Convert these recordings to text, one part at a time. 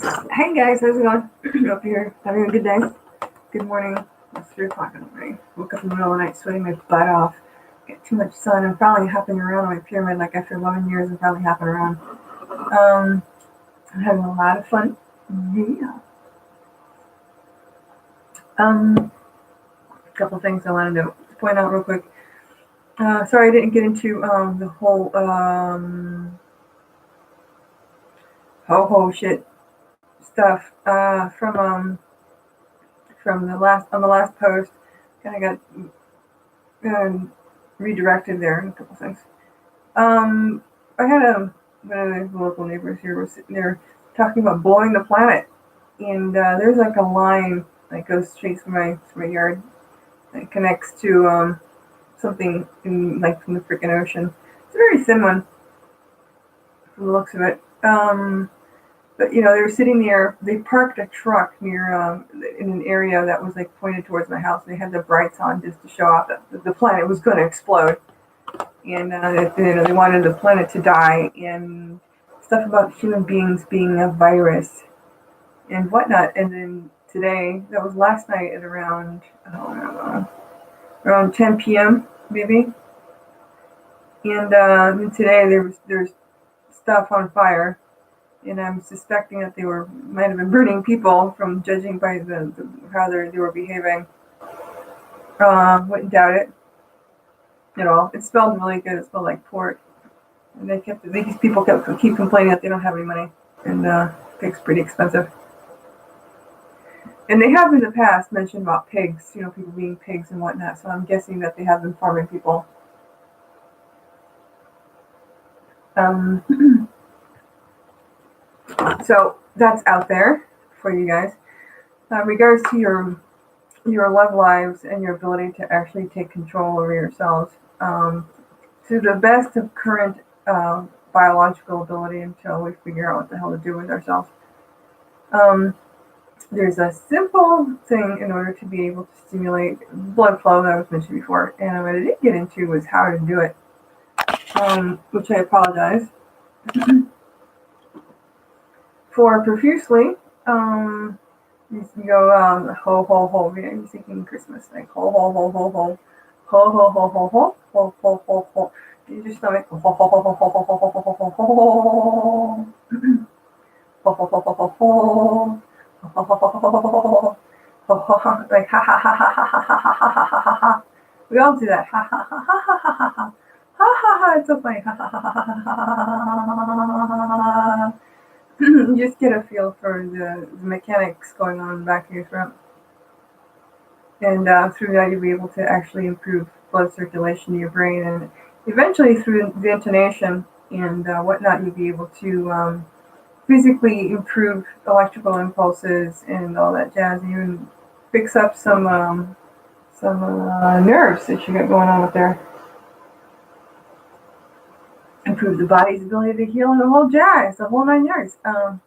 Hey guys, how's it going? Hope you're having a good day. Good morning. It's 3 o'clock in the morning. Woke up in the middle of the night sweating my butt off. Get too much sun. I'm finally hopping around on my pyramid like after 11 years. I'm finally hopping around. I'm having a lot of fun. Yeah. A couple things I wanted to point out real quick. Sorry I didn't get into the whole ho ho shit stuff from the last post. Kind of got redirected there in a couple things. I had one of the local neighbors here was sitting there talking about blowing the planet, and there's like a line that goes straight through my yard that connects to something from the freaking ocean. It's a very thin one from the looks of it. But they were sitting there. They parked a truck near in an area that was like pointed towards my house. They had the brights on just to show off that the planet was going to explode, and they wanted the planet to die, and stuff about human beings being a virus and whatnot. And then today, that was last night at around around 10 p.m. maybe, and then today there's stuff on fire, and I'm suspecting that might have been burning people from judging by how they were behaving. Wouldn't doubt it at all. It smelled really good. It smelled like pork. And these people keep complaining that they don't have any money, and pig's pretty expensive. And they have in the past mentioned about pigs, people being pigs and whatnot. So I'm guessing that they have been farming people. So that's out there for you guys. Regards to your love lives and your ability to actually take control over yourselves, to the best of current biological ability until we figure out what the hell to do with ourselves. There's a simple thing in order to be able to stimulate blood flow that was mentioned before, and what I didn't get into was how to do it, which I apologize for profusely. You go ho ho ho. You're thinking Christmas, like ho ho ho ho ho ho ho ho ho ho ho ho ho ho. You just stomach ho ho ho ho ho ho ho ho ho ho ho ho ho, like ha ha ha ha ha ha ha ha ha ha ha ha. We all do that. Ha ha ha ha ha ha ha ha ha ha. It's so funny. Ha ha ha ha ha ha ha. Just get a feel for the mechanics going on in the back of your throat. And through that, you'll be able to actually improve blood circulation to your brain. And eventually, through the intonation and whatnot, you'll be able to physically improve electrical impulses and all that jazz. And even fix up some nerves that you got going on up there. Improve the body's ability to heal and the whole jazz, the whole 9 yards.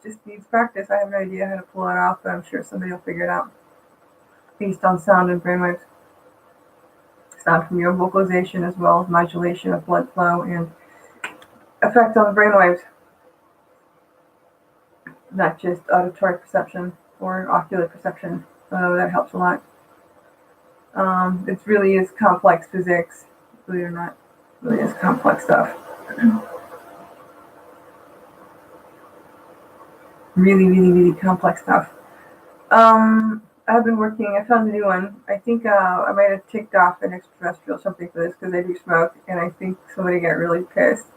Just needs practice. I have no idea how to pull it off, but I'm sure somebody will figure it out. Based on sound and brainwaves. Sound from your vocalization as well as modulation of blood flow and effect on the brainwaves. Not just auditory perception or ocular perception. That helps a lot. It really is complex physics, believe it or not. It really is complex stuff. Really, really, really complex stuff. I've been working, I found a new one. I think I might have ticked off an extraterrestrial or something for this because I do smoke, and I think somebody got really pissed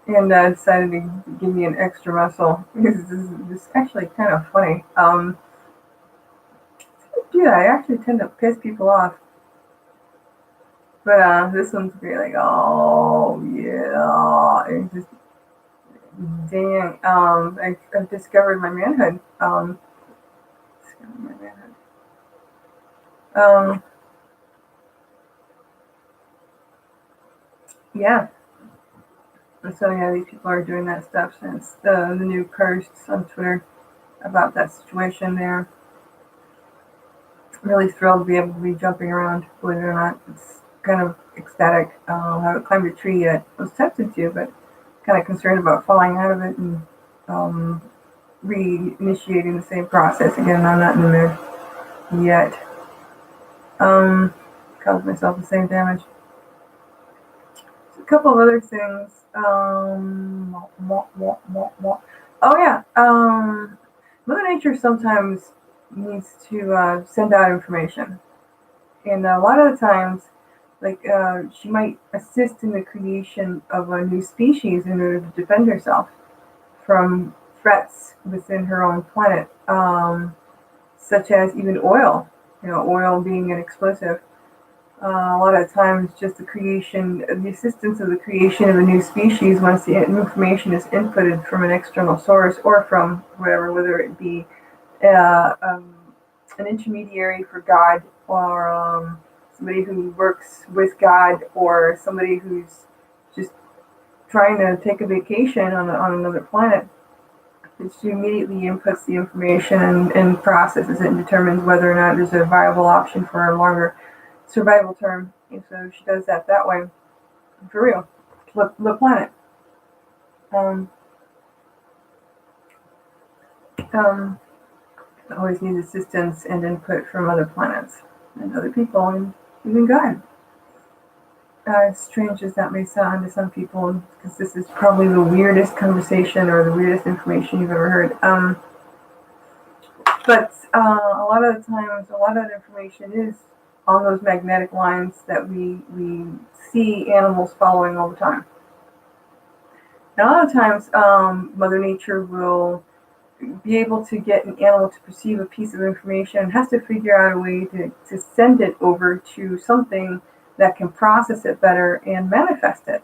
and decided to give me an extra muscle. This is actually kind of funny. Yeah, I actually tend to piss people off. But this one's great, like, oh, yeah. It's just, dang. I've discovered my manhood. Yeah. So yeah, these people are doing that stuff since the new posts on Twitter about that situation there. Really thrilled to be able to be jumping around, believe it or not. It's kind of ecstatic. I haven't climbed a tree yet. I was tempted to, but kind of concerned about falling out of it and reinitiating the same process again. I'm not in the mood yet. Caused myself the same damage. A couple of other things. Oh yeah. Mother Nature sometimes needs to send out information, and a lot of the times, like she might assist in the creation of a new species in order to defend herself from threats within her own planet, such as even oil. Oil being an explosive. A lot of times, just the assistance of the creation of a new species once the information is inputted from an external source or from whatever, whether it be an intermediary for God or somebody who works with God or somebody who's just trying to take a vacation on another planet. She immediately inputs the information and processes it and determines whether or not there's a viable option for a longer survival term. And so she does that way. For real. The planet. Always needs assistance and input from other planets and other people and even God. As strange as that may sound to some people, because this is probably the weirdest conversation or the weirdest information you've ever heard. But a lot of the times, a lot of that information is on those magnetic lines that we see animals following all the time. Now, a lot of times, Mother Nature will be able to get an animal to perceive a piece of information and has to figure out a way to send it over to something that can process it better and manifest it,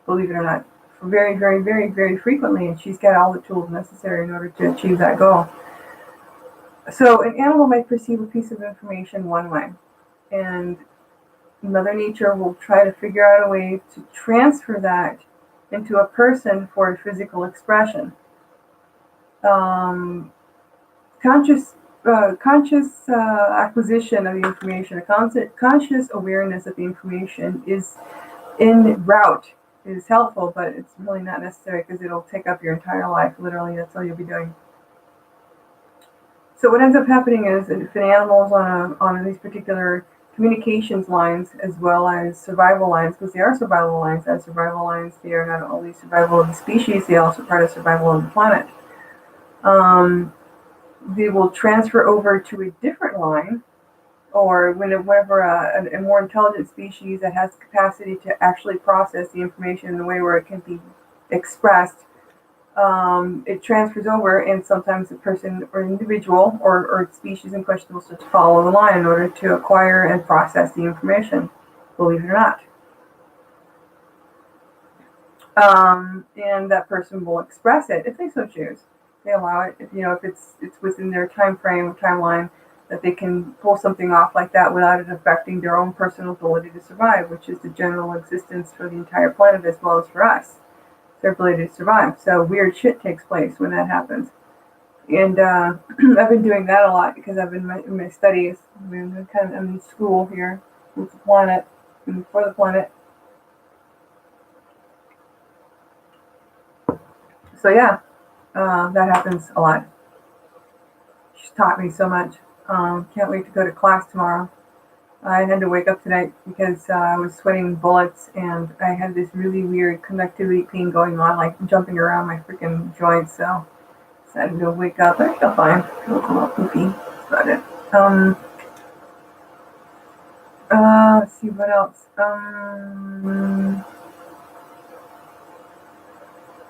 believe it or not, very, very, very, very frequently, and she's got all the tools necessary in order to achieve that goal. So an animal might perceive a piece of information one way, and Mother Nature will try to figure out a way to transfer that into a person for a physical expression. Conscious acquisition of the information, a conscious awareness that the information is en route is helpful, but it's really not necessary because it'll take up your entire life. Literally, that's all you'll be doing. So what ends up happening is if an animal is on these particular communications lines as well as survival lines, because they are survival lines. As survival lines, they are not only survival of the species, they are also part of survival of the planet. They will transfer over to a different line, or whenever a more intelligent species that has the capacity to actually process the information in a way where it can be expressed, it transfers over, and sometimes the person or individual or species in question will start to follow the line in order to acquire and process the information, believe it or not. And that person will express it if they so choose. They allow it, if it's within their timeline, that they can pull something off like that without it affecting their own personal ability to survive, which is the general existence for the entire planet as well as for us, their ability to survive. So weird shit takes place when that happens. And I've been doing that a lot because I've been in my studies. I'm in school here with the planet and for the planet. So yeah, that happens a lot. She's taught me so much. Can't wait to go to class tomorrow. I had to wake up tonight because I was sweating bullets and I had this really weird conductivity pain going on, like jumping around my freaking joints. So I decided to wake up. I feel fine. I feel a little poopy. That's about it. Let's see what else.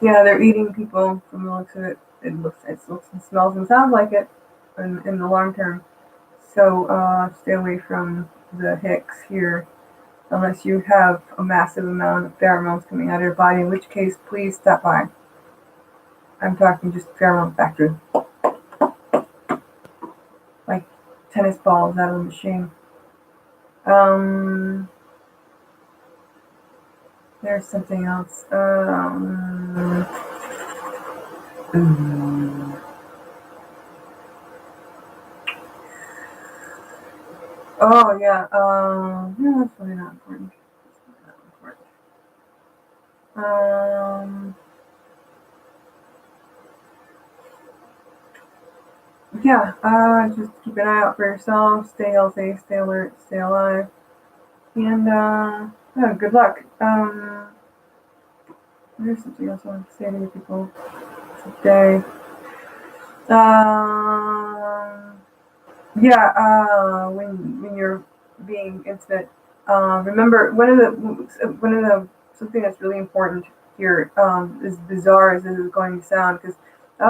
Yeah, they're eating people from the looks of it. It looks and smells and sounds like it in the long term. So stay away from the Hicks here unless you have a massive amount of pheromones coming out of your body, in which case please stop by. I'm talking just pheromone factory. Like tennis balls out of a machine. There's something else. Oh yeah. Yeah, that's really not important. Yeah, just keep an eye out for yourself. Stay healthy, stay alert, stay alive, and yeah, good luck. There's something else I want to say to you people today. Um, yeah, when you're being intimate, remember one of the something that's really important here, as bizarre as this is going to sound, because a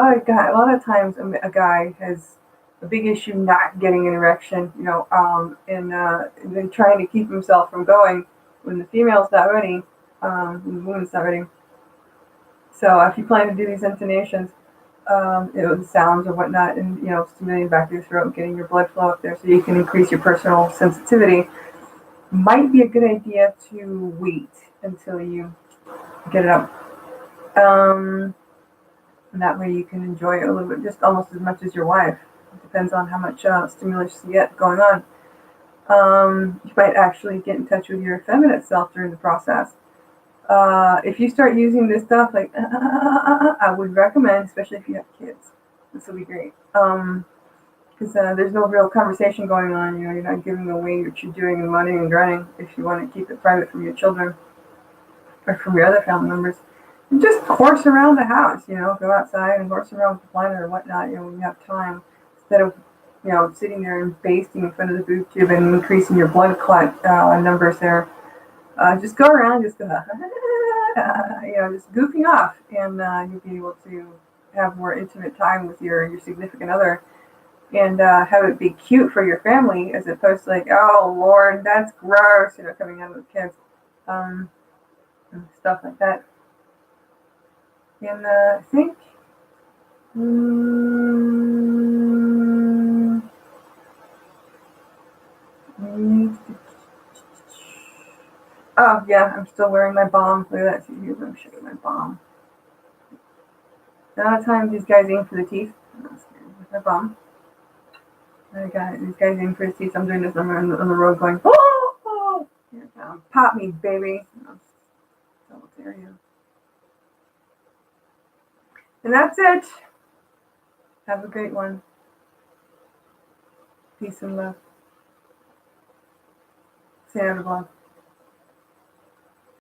lot of times a guy has a big issue not getting an erection, and then trying to keep himself from going when the female's not ready, when the woman's not ready. So if you plan to do these intonations, the sounds or whatnot, and stimulating back your throat, getting your blood flow up there, so you can increase your personal sensitivity. Might be a good idea to wait until you get it up. And that way you can enjoy it a little bit, just almost as much as your wife. It depends on how much stimulus you get going on. You might actually get in touch with your feminine self during the process. If you start using this stuff, like I would recommend, especially if you have kids, this will be great. Because there's no real conversation going on. You're not giving away what you're doing and running and grunting if you want to keep it private from your children or from your other family members. And just horse around the house. Go outside and horse around with the planet or whatnot. When you have time, instead of sitting there and basting in front of the boob tube and increasing your blood clot numbers there. Just go around, just go, just goofing off, and you'll be able to have more intimate time with your significant other, and have it be cute for your family, as opposed to like, oh Lord, that's gross, coming out of the kids, um, and stuff like that. And I think, mm, oh yeah, I'm still wearing my bomb. Look at that. Here's let me show you my bomb. A lot of times these guys aim for the teeth. With my bomb. I got these guys aim for the teeth. I'm doing this. I'm on the road going, oh, oh. Here it comes. Pop me, baby. Double tear you. And that's it. Have a great one. Peace and love. See you on the blog.